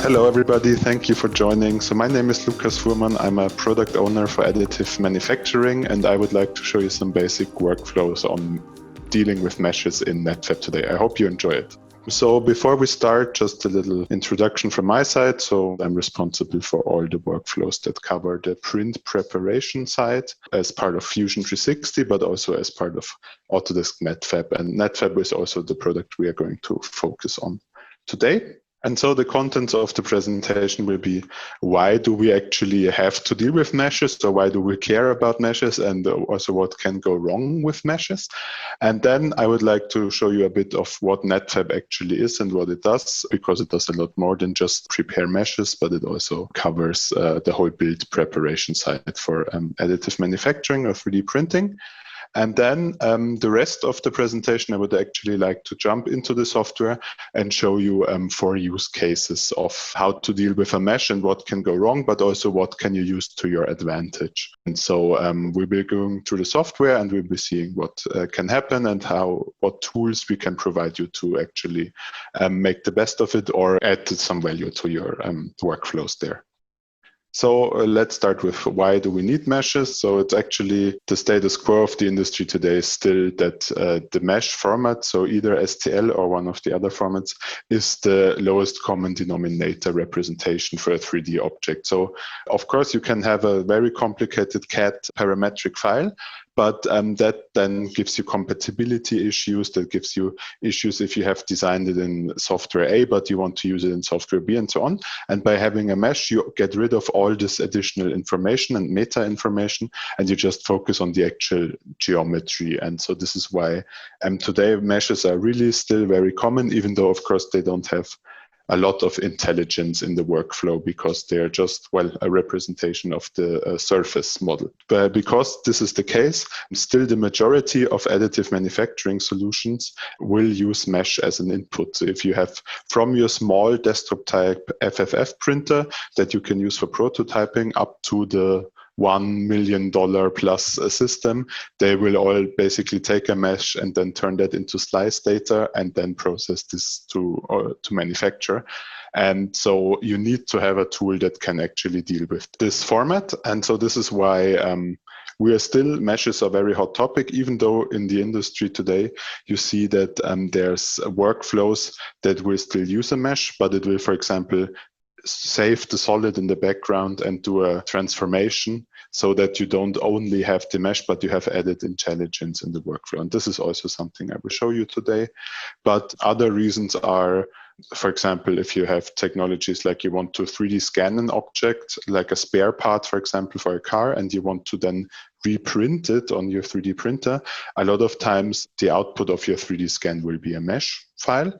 Hello, everybody. Thank you for joining. So my name is Lukas Fuhrmann. I'm a product owner for Additive Manufacturing, and I would like to show you some basic workflows on dealing with meshes in Netfabb today. I hope you enjoy it. So before we start, just a little introduction from my side. So I'm responsible for all the workflows that cover the print preparation side as part of Fusion 360, but also as part of Autodesk Netfabb. And Netfabb is also the product we are going to focus on today. And so the contents of the presentation will be, why do we actually have to deal with meshes, or why do we care about meshes, and also what can go wrong with meshes. And then I would like to show you a bit of what Netfabb actually is and what it does, because it does a lot more than just prepare meshes, but it also covers the whole build preparation side for additive manufacturing or 3D printing. And then the rest of the presentation, I would actually like to jump into the software and show you 4 use cases of how to deal with a mesh and what can go wrong, but also what can you use to your advantage. And so we'll be going through the software and we'll be seeing what can happen and what tools we can provide you to actually make the best of it or add some value to your workflows there. So let's start with, why do we need meshes? So it's actually the status quo of the industry today is still that the mesh format, so either STL or one of the other formats, is the lowest common denominator representation for a 3D object. So of course you can have a very complicated CAD parametric file, but that then gives you compatibility issues, that gives you issues if you have designed it in software A, but you want to use it in software B and so on. And by having a mesh, you get rid of all this additional information and meta information, and you just focus on the actual geometry. And so this is why today meshes are really still very common, even though, of course, they don't have a lot of intelligence in the workflow because they're just, well, a representation of the surface model. But because this is the case, still the majority of additive manufacturing solutions will use mesh as an input. So if you have from your small desktop type FFF printer that you can use for prototyping up to the $1 million plus system, they will all basically take a mesh and then turn that into slice data and then process this to manufacture. And so you need to have a tool that can actually deal with this format. And so this is why meshes are a very hot topic, even though in the industry today, you see that there's workflows that will still use a mesh, but it will, for example, save the solid in the background and do a transformation so that you don't only have the mesh, but you have added intelligence in the workflow. And this is also something I will show you today. But other reasons are, for example, if you have technologies like you want to 3D scan an object, like a spare part, for example, for a car, and you want to then reprint it on your 3D printer, a lot of times the output of your 3D scan will be a mesh file.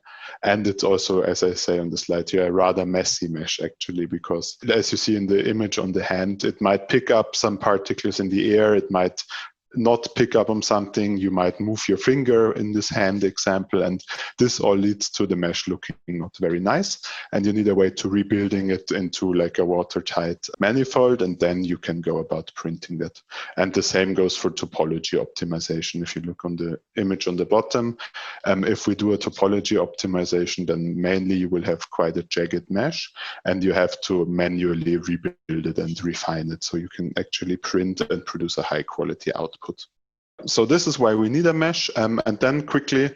And it's also, as I say on the slide here, a rather messy mesh actually, because as you see in the image on the hand, it might pick up some particles in the air, it might not pick up on something, you might move your finger in this hand example, and this all leads to the mesh looking not very nice, and you need a way to rebuilding it into like a watertight manifold, and then you can go about printing that. And the same goes for topology optimization. If you look on the image on the bottom, if we do a topology optimization, then mainly you will have quite a jagged mesh, and you have to manually rebuild it and refine it so you can actually print and produce a high quality output. So this is why we need a mesh. And then quickly,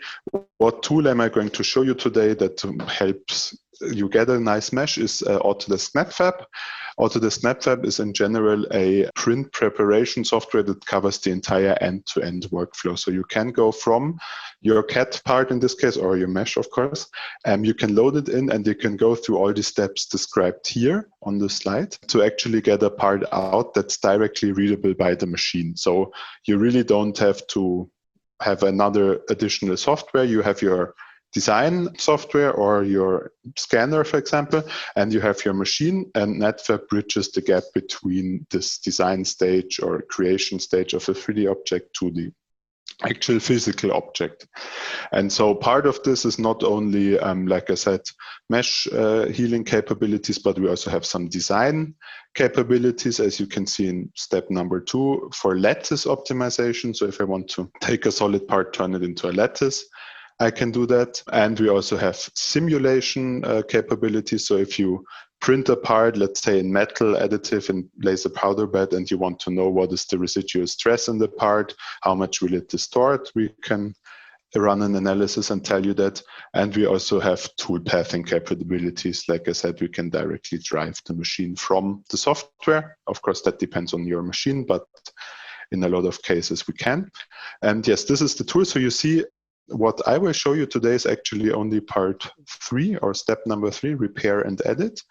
what tool am I going to show you today that helps you get a nice mesh is Autodesk Netfabb. Autodesk Netfabb is in general a print preparation software that covers the entire end-to-end workflow. So you can go from your CAD part in this case, or your mesh, of course, you can load it in and you can go through all the steps described here on the slide to actually get a part out that's directly readable by the machine. So you really don't have to have another additional software. You have your design software or your scanner, for example, and you have your machine, and Netfabb bridges the gap between this design stage or creation stage of a 3D object to the actual physical object. And so part of this is not only, like I said, mesh healing capabilities, but we also have some design capabilities, as you can see in step number 2 for lattice optimization. So if I want to take a solid part, turn it into a lattice, I can do that. And we also have simulation capabilities. So if you print a part, let's say in metal additive and laser powder bed, and you want to know what is the residual stress in the part, how much will it distort, we can run an analysis and tell you that. And we also have tool pathing capabilities. Like I said, we can directly drive the machine from the software. Of course, that depends on your machine, but in a lot of cases we can. And yes, this is the tool. So you see, what I will show you today is actually only part 3 or step number 3, repair and edit.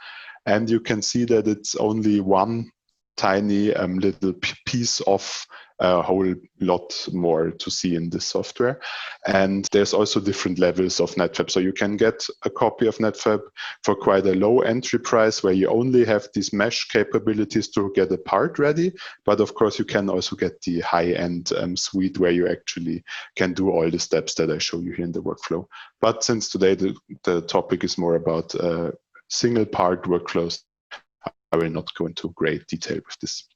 And you can see that it's only one tiny little piece of a whole lot more to see in this software. And there's also different levels of Netfabb. So you can get a copy of Netfabb for quite a low entry price where you only have these mesh capabilities to get a part ready. But of course, you can also get the high-end suite where you actually can do all the steps that I show you here in the workflow. But since today the topic is more about single part workflows, I will not go into great detail with this.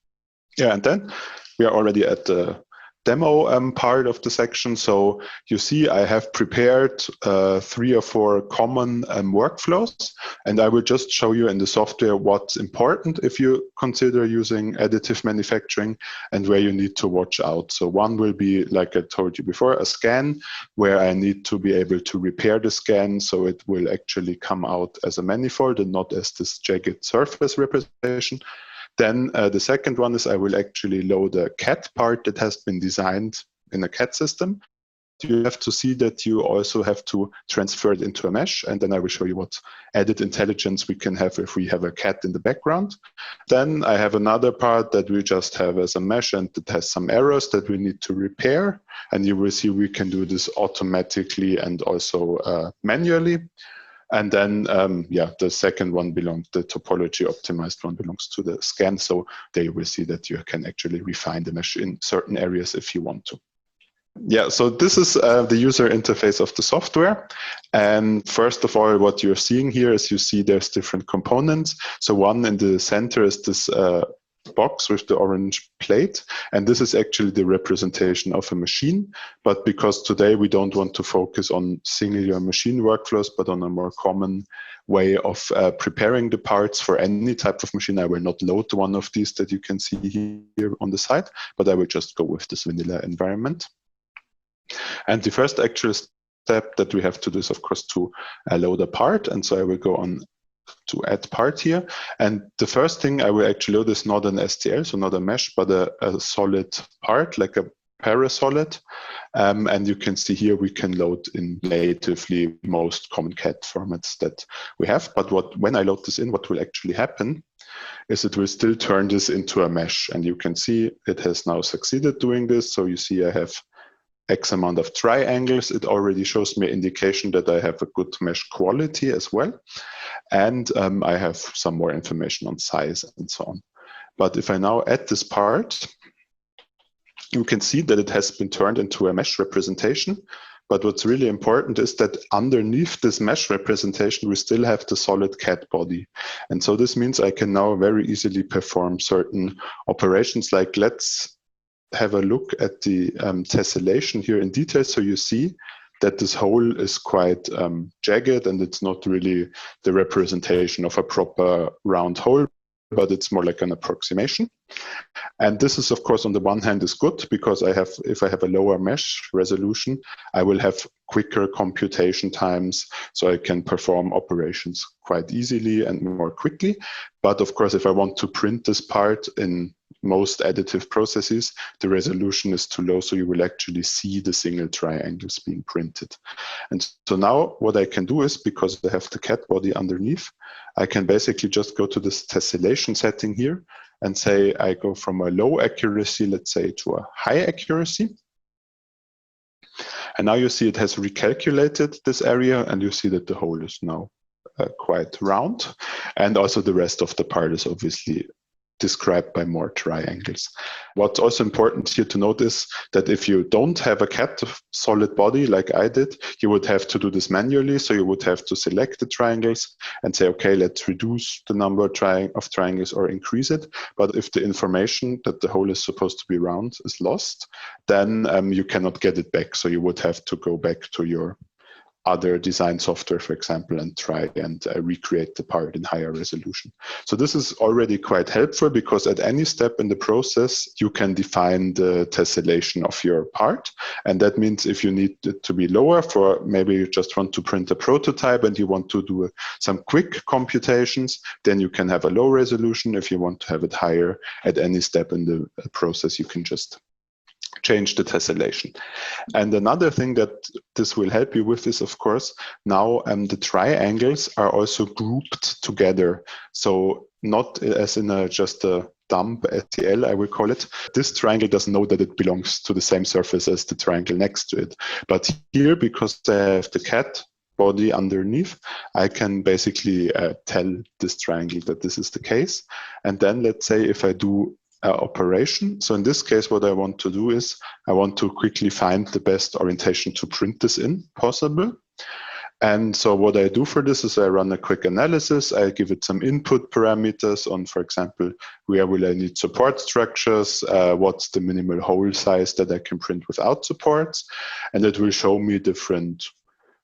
Yeah, and then we are already at the demo part of the section. So you see I have prepared 3 or 4 common workflows, and I will just show you in the software what's important if you consider using additive manufacturing and where you need to watch out. So one will be, like I told you before, a scan where I need to be able to repair the scan so it will actually come out as a manifold and not as this jagged surface representation. Then the second one is I will actually load a CAD part that has been designed in a CAD system. You have to see that you also have to transfer it into a mesh, and then I will show you what added intelligence we can have if we have a CAD in the background. Then I have another part that we just have as a mesh, and it has some errors that we need to repair, and you will see we can do this automatically and also manually. And then, the second one belongs, the topology optimized one belongs to the scan. So there you will see that you can actually refine the mesh in certain areas if you want to. Yeah, so this is the user interface of the software. And first of all, what you're seeing here is you see there's different components. So one in the center is this box with the orange plate, and this is actually the representation of a machine. But because today we don't want to focus on singular machine workflows, but on a more common way of preparing the parts for any type of machine, I will not load one of these that you can see here on the side, but I will just go with this vanilla environment. And the first actual step that we have to do is, of course, to load a part. And so I will go on to add part here. And the first thing I will actually load is not an STL, so not a mesh, but a solid part, like a parasolid. And you can see here we can load in natively most common CAD formats that we have. But when I load this in, what will actually happen is it will still turn this into a mesh. And you can see it has now succeeded doing this. So you see I have X amount of triangles. It already shows me an indication that I have a good mesh quality as well. And I have some more information on size and so on. But if I now add this part, you can see that it has been turned into a mesh representation. But what's really important is that underneath this mesh representation, we still have the solid CAD body. And so this means I can now very easily perform certain operations, like let's have a look at the tessellation here in detail. So you see that this hole is quite jagged, and it's not really the representation of a proper round hole, but it's more like an approximation. And this is, of course, on the one hand is good because if I have a lower mesh resolution, I will have quicker computation times, so I can perform operations quite easily and more quickly. But of course, if I want to print this part in most additive processes, the resolution is too low, so you will actually see the single triangles being printed. And so now what I can do is, because I have the CAD body underneath, I can basically just go to this tessellation setting here and say I go from a low accuracy, let's say, to a high accuracy. And now you see it has recalculated this area, and you see that the hole is now quite round. And also the rest of the part is obviously described by more triangles. What's also important here to notice that if you don't have a CAD solid body like I did, you would have to do this manually. So you would have to select the triangles and say, okay, let's reduce the number of triangles or increase it. But if the information that the hole is supposed to be round is lost, then you cannot get it back. So you would have to go back to your other design software, for example, and try and recreate the part in higher resolution. So this is already quite helpful, because at any step in the process, you can define the tessellation of your part. And that means if you need it to be lower, for maybe you just want to print a prototype and you want to do some quick computations, then you can have a low resolution. If you want to have it higher at any step in the process, you can just change the tessellation. And another thing that this will help you with is, of course, now the triangles are also grouped together. So not as in just a dump STL, I will call it. This triangle doesn't know that it belongs to the same surface as the triangle next to it. But here, because I have the cat body underneath, I can basically tell this triangle that this is the case. And then let's say if I do operation. So in this case, what I want to do is I want to quickly find the best orientation to print this in possible. And so what I do for this is I run a quick analysis. I give it some input parameters on, for example, where will I need support structures, what's the minimal hole size that I can print without supports, and it will show me different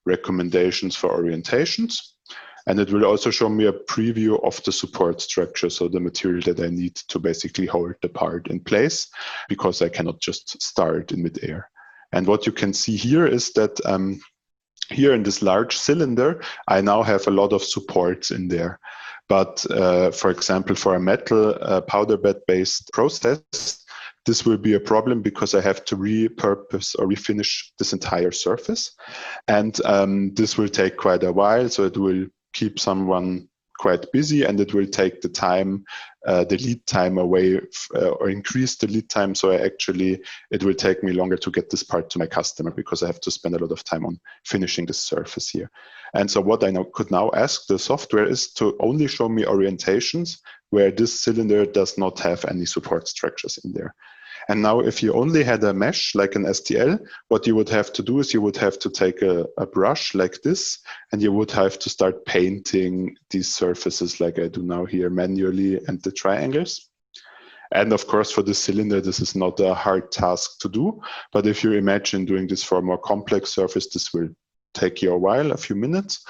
recommendations for orientations. And it will also show me a preview of the support structure, so the material that I need to basically hold the part in place, because I cannot just start in midair. And what you can see here is that here in this large cylinder, I now have a lot of supports in there. But for example, for a metal powder bed-based process, this will be a problem, because I have to repurpose or refinish this entire surface. And this will take quite a while, so it will keep someone quite busy, and it will take the time, the lead time away, or increase the lead time. So it will take me longer to get this part to my customer, because I have to spend a lot of time on finishing the surface here. And so what I could now ask the software is to only show me orientations where this cylinder does not have any support structures in there. And now if you only had a mesh like an STL, what you would have to do is you would have to take a brush like this, and you would have to start painting these surfaces like I do now here manually, and the triangles. And of course, for the cylinder, this is not a hard task to do. But if you imagine doing this for a more complex surface, this will take you a while, a few minutes.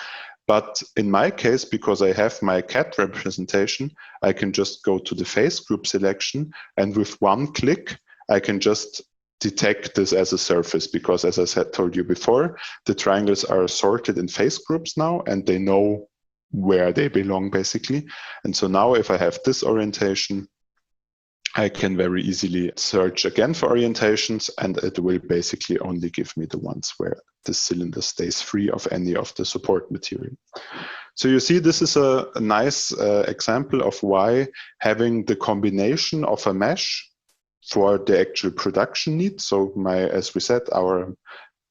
But in my case, because I have my CAD representation, I can just go to the face group selection, and with one click, I can just detect this as a surface, because as I told you before, the triangles are sorted in face groups now, and they know where they belong basically. And so now if I have this orientation, I can very easily search again for orientations, and it will basically only give me the ones where the cylinder stays free of any of the support material. So you see, this is a nice example of why having the combination of a mesh for the actual production need. So as we said, our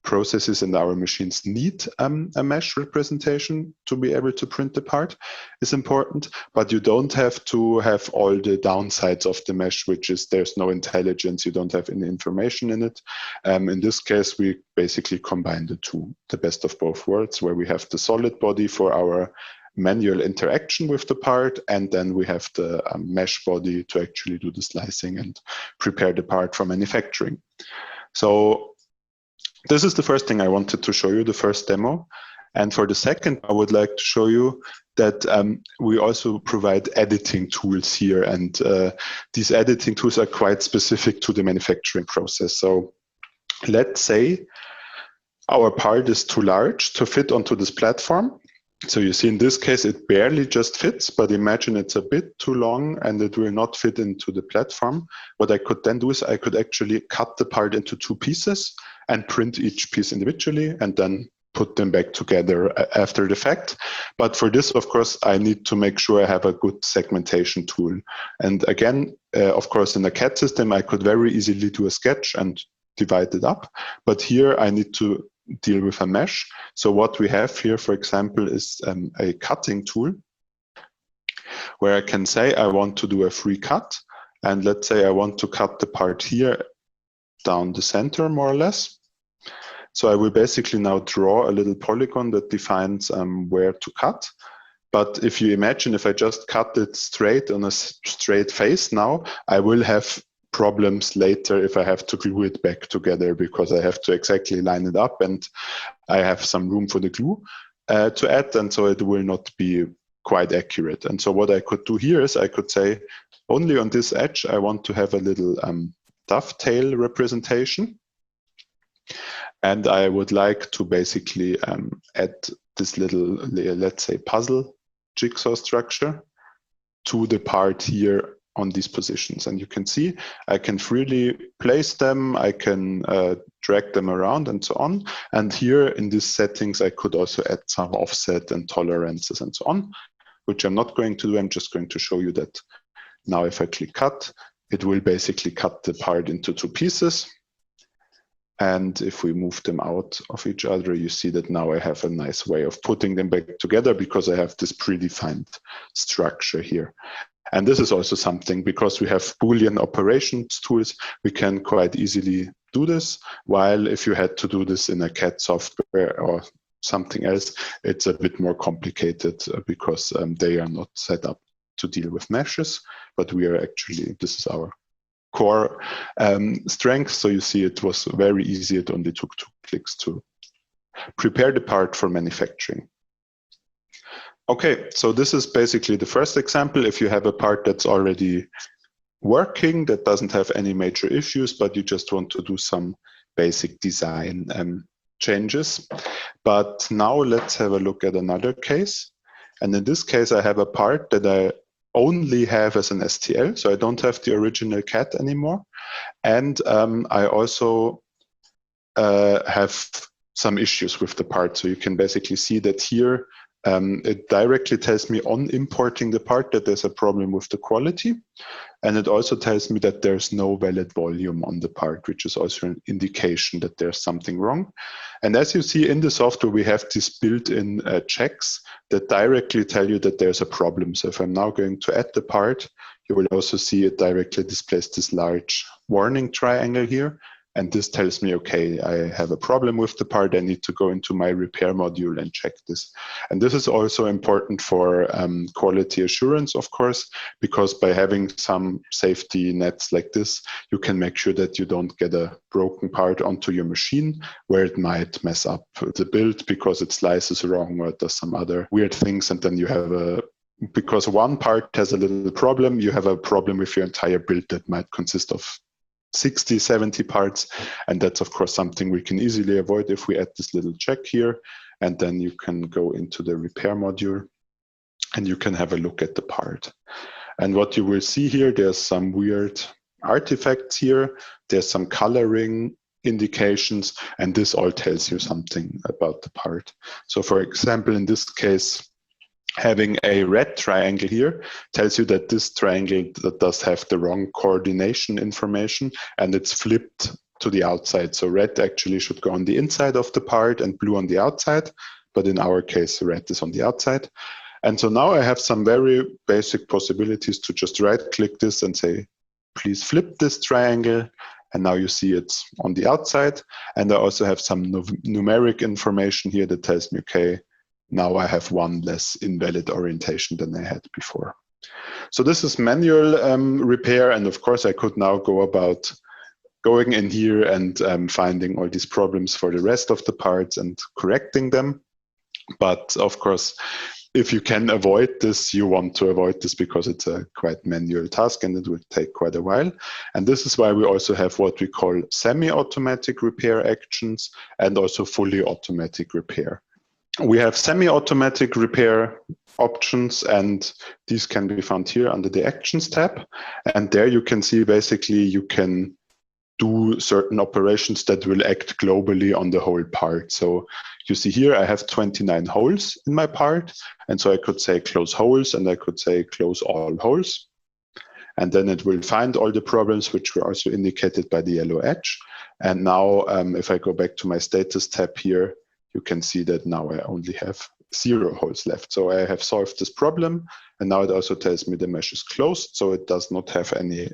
processes and our machines need a mesh representation to be able to print the part is important, but you don't have to have all the downsides of the mesh, which is there's no intelligence, you don't have any information in it. In this case, we basically combine the two, the best of both worlds, where we have the solid body for our manual interaction with the part, and then we have the mesh body to actually do the slicing and prepare the part for manufacturing. So this is the first thing I wanted to show you, the first demo. And for the second, I would like to show you that we also provide editing tools here. And these editing tools are quite specific to the manufacturing process. So let's say our part is too large to fit onto this platform. So you see in this case, it barely just fits, but imagine it's a bit too long and it will not fit into the platform. What I could then do is I could actually cut the part into two pieces and print each piece individually and then put them back together after the fact. But for this, of course, I need to make sure I have a good segmentation tool. And again, of course, in a CAD system, I could very easily do a sketch and divide it up. But here I need to deal with a mesh. So what we have here, for example, is a cutting tool where I can say I want to do a free cut. And let's say I want to cut the part here down the center, more or less. So I will basically now draw a little polygon that defines where to cut. But if you imagine, if I just cut it straight on a straight face now, I will have problems later if I have to glue it back together, because I have to exactly line it up and I have some room for the glue to add, and so it will not be quite accurate. And so what I could do here is I could say, only on this edge, I want to have a little dovetail representation. And I would like to basically add this little, let's say, puzzle jigsaw structure to the part here on these positions. And you can see I can freely place them, I can drag them around and so on. And here in these settings, I could also add some offset and tolerances and so on, which I'm not going to do. I'm just going to show you that now if I click cut, it will basically cut the part into 2 pieces. And if we move them out of each other, you see that now I have a nice way of putting them back together, because I have this predefined structure here. And this is also something, because we have Boolean operations tools, we can quite easily do this. While if you had to do this in a CAD software or something else, it's a bit more complicated because they are not set up to deal with meshes, but we are actually, this is our core strength. So you see it was very easy. It only took 2 clicks to prepare the part for manufacturing. Okay, so this is basically the first example. If you have a part that's already working, that doesn't have any major issues, but you just want to do some basic design changes. But now let's have a look at another case. And in this case, I have a part that I only have as an STL, so I don't have the original CAD anymore. And I also have some issues with the part. So you can basically see that here, it directly tells me on importing the part that there's a problem with the quality. And it also tells me that there's no valid volume on the part, which is also an indication that there's something wrong. And as you see in the software, we have these built-in checks that directly tell you that there's a problem. So if I'm now going to add the part, you will also see it directly displays this large warning triangle here. And this tells me, okay, I have a problem with the part. I need to go into my repair module and check this. And this is also important for quality assurance, of course, because by having some safety nets like this, you can make sure that you don't get a broken part onto your machine where it might mess up the build because it slices wrong or it does some other weird things. And then you have because one part has a little problem, you have a problem with your entire build that might consist of 60, 70 parts. And that's, of course, something we can easily avoid if we add this little check here. And then you can go into the repair module and you can have a look at the part. And what you will see here, there's some weird artifacts here. There's some coloring indications, and this all tells you something about the part. So for example, in this case, having a red triangle here tells you that this triangle does have the wrong coordination information and it's flipped to the outside. So red actually should go on the inside of the part and blue on the outside. But in our case, red is on the outside. And so now I have some very basic possibilities to just right click this and say, please flip this triangle. And now you see it's on the outside. And I also have some numeric information here that tells me, okay, now I have one less invalid orientation than I had before. So this is manual repair. And of course, I could now go about going in here and finding all these problems for the rest of the parts and correcting them. But of course, if you can avoid this, you want to avoid this because it's a quite manual task and it will take quite a while. And this is why we also have what we call semi-automatic repair actions and also fully automatic repair. We have semi-automatic repair options, and these can be found here under the Actions tab. And there you can see basically you can do certain operations that will act globally on the whole part. So you see here I have 29 holes in my part. And so I could say close holes and I could say close all holes. And then it will find all the problems which were also indicated by the yellow edge. And now if I go back to my status tab here, you can see that now I only have 0 holes left. So I have solved this problem. And now it also tells me the mesh is closed. So it does not have any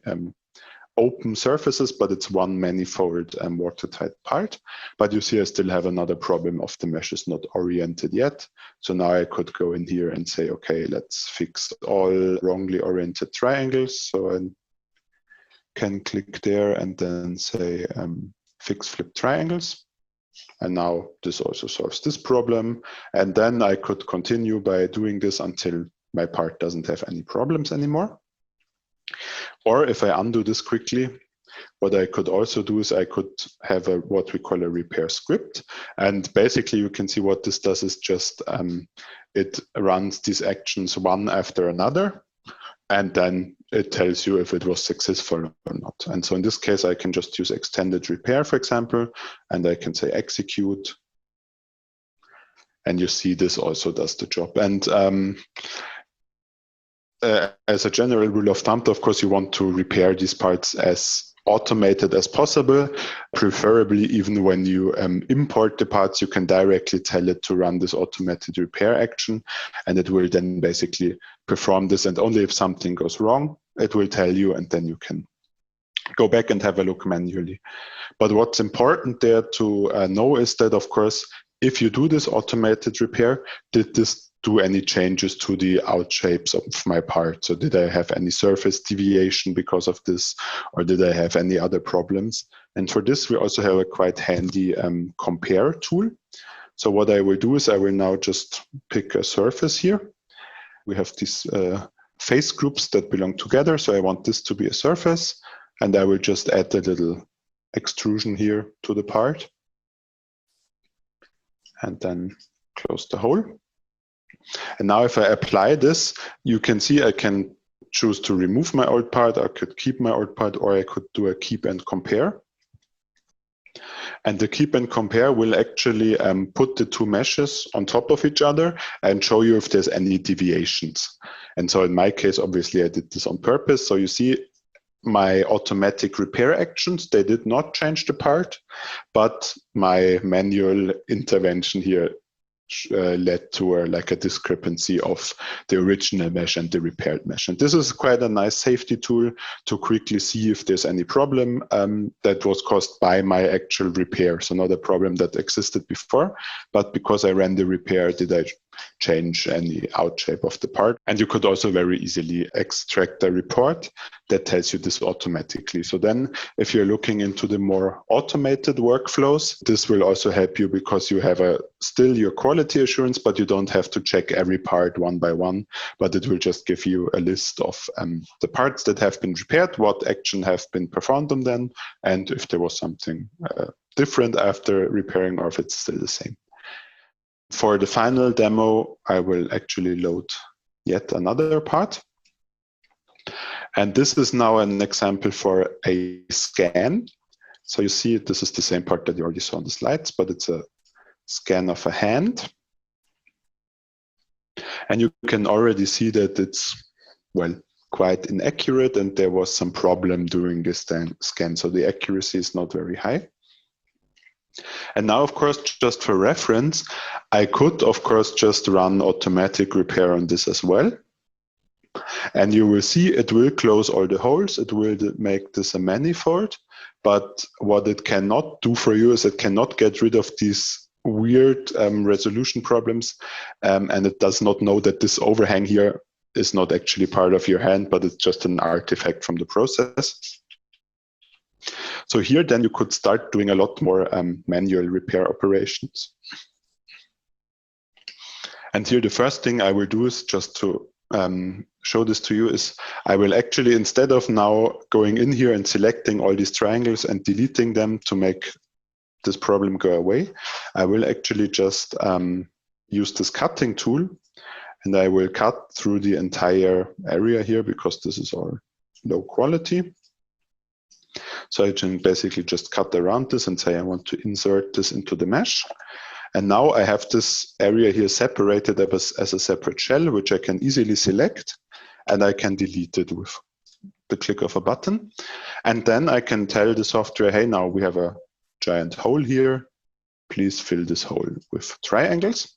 open surfaces, but it's one manifold watertight part. But you see I still have another problem of the mesh is not oriented yet. So now I could go in here and say, okay, let's fix all wrongly oriented triangles. So can click there and then say fix flip triangles. And now this also solves this problem. And then I could continue by doing this until my part doesn't have any problems anymore. Or if I undo this quickly, what I could also do is I could have what we call a repair script. And basically you can see what this does is just it runs these actions one after another. And then it tells you if it was successful or not. And so in this case, I can just use extended repair, for example, and I can say execute. And you see this also does the job. And as a general rule of thumb, of course, you want to repair these parts as automated as possible. Preferably, even when you import the parts, you can directly tell it to run this automated repair action, and it will then basically perform this. And only if something goes wrong, it will tell you, and then you can go back and have a look manually. But what's important there to know is that, of course, if you do this automated repair, did this do any changes to the out shapes of my part? So did I have any surface deviation because of this, or did I have any other problems? And for this, we also have a quite handy compare tool. So what I will do is I will now just pick a surface here. We have these face groups that belong together. So I want this to be a surface, and I will just add a little extrusion here to the part, and then close the hole. And now if I apply this, you can see I can choose to remove my old part, I could keep my old part, or I could do a keep and compare. And the keep and compare will actually put the two meshes on top of each other and show you if there's any deviations. And so in my case, obviously I did this on purpose. So you see my automatic repair actions, they did not change the part, but my manual intervention here led to like a discrepancy of the original mesh and the repaired mesh. And this is quite a nice safety tool to quickly see if there's any problem that was caused by my actual repair. So not a problem that existed before, but because I ran the repair, did I change any out shape of the part? And you could also very easily extract a report that tells you this automatically. So then if you're looking into the more automated workflows, this will also help you because you have still your quality assurance, but you don't have to check every part one by one, but it will just give you a list of the parts that have been repaired, what action have been performed on them, and if there was something different after repairing or if it's still the same. For the final demo, I will actually load yet another part. And this is now an example for a scan. So you see, this is the same part that you already saw on the slides, but it's a scan of a hand. And you can already see that it's, well, quite inaccurate, and there was some problem during this scan. So the accuracy is not very high. And now, of course, just for reference, I could, of course, just run automatic repair on this as well. And you will see it will close all the holes. It will make this a manifold. But what it cannot do for you is it cannot get rid of these weird resolution problems. And it does not know that this overhang here is not actually part of your hand, but it's just an artifact from the process. So here, then you could start doing a lot more manual repair operations. And here, the first thing I will do is just to show this to you is I will actually, instead of now going in here and selecting all these triangles and deleting them to make this problem go away, I will actually just use this cutting tool, and I will cut through the entire area here because this is all low quality. So I can basically just cut around this and say I want to insert this into the mesh. And now I have this area here separated as a separate shell, which I can easily select, and I can delete it with the click of a button. And then I can tell the software, hey, now we have a giant hole here. Please fill this hole with triangles.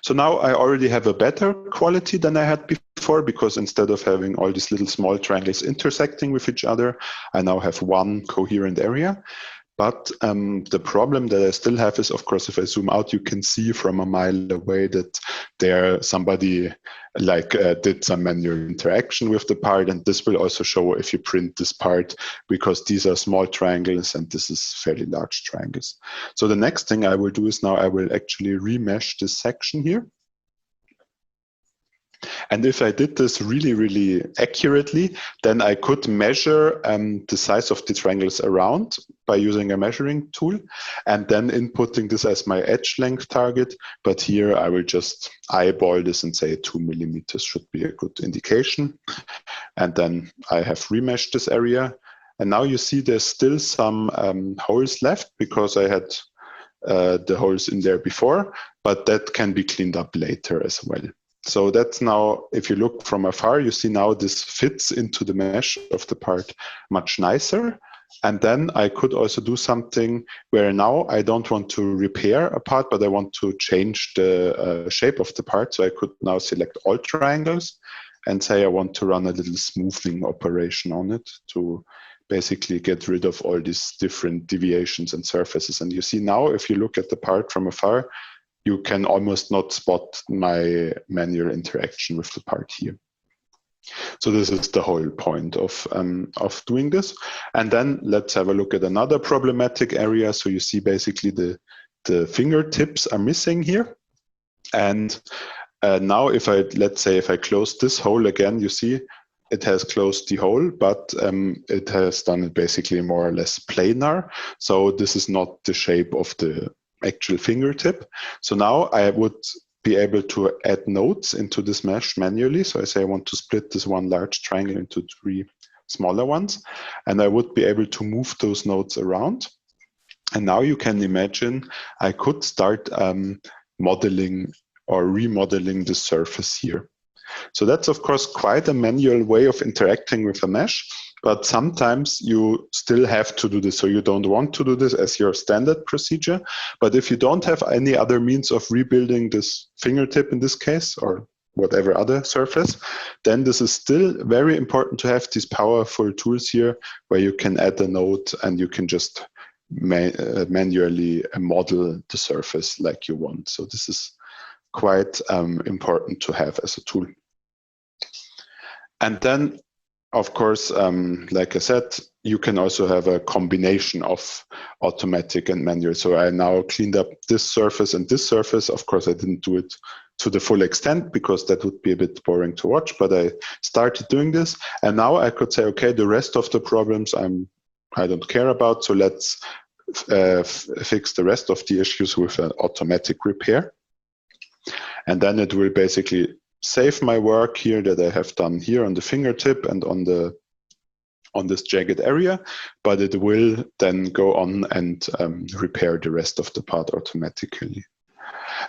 So now I already have a better quality than I had before, because instead of having all these little small triangles intersecting with each other, I now have one coherent area. But the problem that I still have is, of course, if I zoom out, you can see from a mile away that somebody did some manual interaction with the part, and this will also show if you print this part, because these are small triangles and this is fairly large triangles. So the next thing I will do is now I will actually remesh this section here. And if I did this really, really accurately, then I could measure the size of the triangles around by using a measuring tool, and then inputting this as my edge length target. But here I will just eyeball this and say 2 millimeters should be a good indication. And then I have remeshed this area. And now you see there's still some holes left because I had the holes in there before, but that can be cleaned up later as well. So that's now, if you look from afar, you see now this fits into the mesh of the part much nicer. And then I could also do something where now I don't want to repair a part, but I want to change the shape of the part. So I could now select all triangles and say I want to run a little smoothing operation on it to basically get rid of all these different deviations and surfaces. And you see now, if you look at the part from afar, you can almost not spot my manual interaction with the part here. So this is the whole point of doing this. And then let's have a look at another problematic area. So you see basically the fingertips are missing here. And now if let's say if I close this hole again, you see it has closed the hole, but it has done it basically more or less planar. So this is not the shape of the actual fingertip. So now I would be able to add nodes into this mesh manually. So I say I want to split this one large triangle into 3 smaller ones, and I would be able to move those nodes around. And now you can imagine I could start modeling or remodeling the surface here. So that's of course quite a manual way of interacting with a mesh, but sometimes you still have to do this. So you don't want to do this as your standard procedure, but if you don't have any other means of rebuilding this fingertip in this case, or whatever other surface, then this is still very important to have these powerful tools here where you can add a node and you can just manually model the surface like you want. So this is quite important to have as a tool. And then, of course, like I said, you can also have a combination of automatic and manual. So I now cleaned up this surface and this surface. Of course, I didn't do it to the full extent because that would be a bit boring to watch, but I started doing this. And now I could say, okay, the rest of the problems I don't care about. So let's fix the rest of the issues with an automatic repair. And then it will basically save my work here that I have done here on the fingertip and on this jagged area, but it will then go on and repair the rest of the part automatically.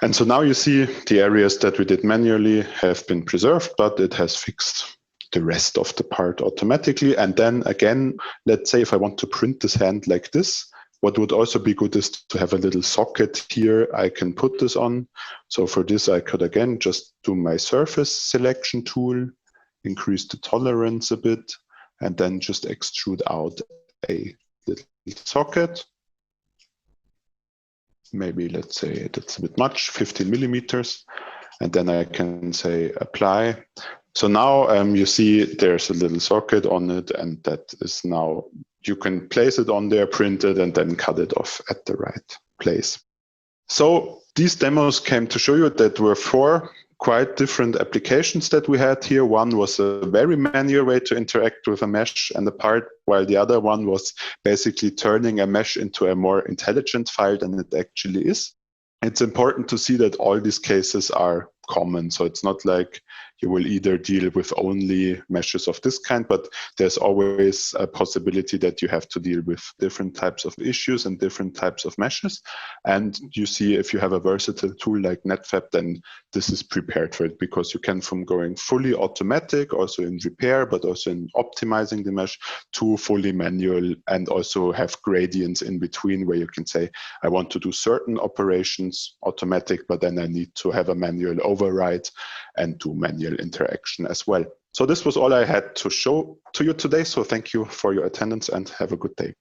And so now you see the areas that we did manually have been preserved, but it has fixed the rest of the part automatically. And then again, let's say if I want to print this hand like this, what would also be good is to have a little socket here I can put this on. So for this, I could again just do my surface selection tool, increase the tolerance a bit, and then just extrude out a little socket. Maybe let's say that's a bit much, 15 millimeters. And then I can say apply. So now you see there's a little socket on it, and that is now, you can place it on there, print it, and then cut it off at the right place. So these demos came to show you that there were 4 quite different applications that we had here. One was a very manual way to interact with a mesh and a part, while the other one was basically turning a mesh into a more intelligent file than it actually is. It's important to see that all these cases are common. So it's not like you will either deal with only meshes of this kind, but there's always a possibility that you have to deal with different types of issues and different types of meshes. And you see, if you have a versatile tool like Netfabb, then this is prepared for it, because you can from going fully automatic, also in repair, but also in optimizing the mesh, to fully manual, and also have gradients in between where you can say, I want to do certain operations automatic, but then I need to have a manual override and do manual interaction as well. So this was all I had to show to you today. So thank you for your attendance and have a good day.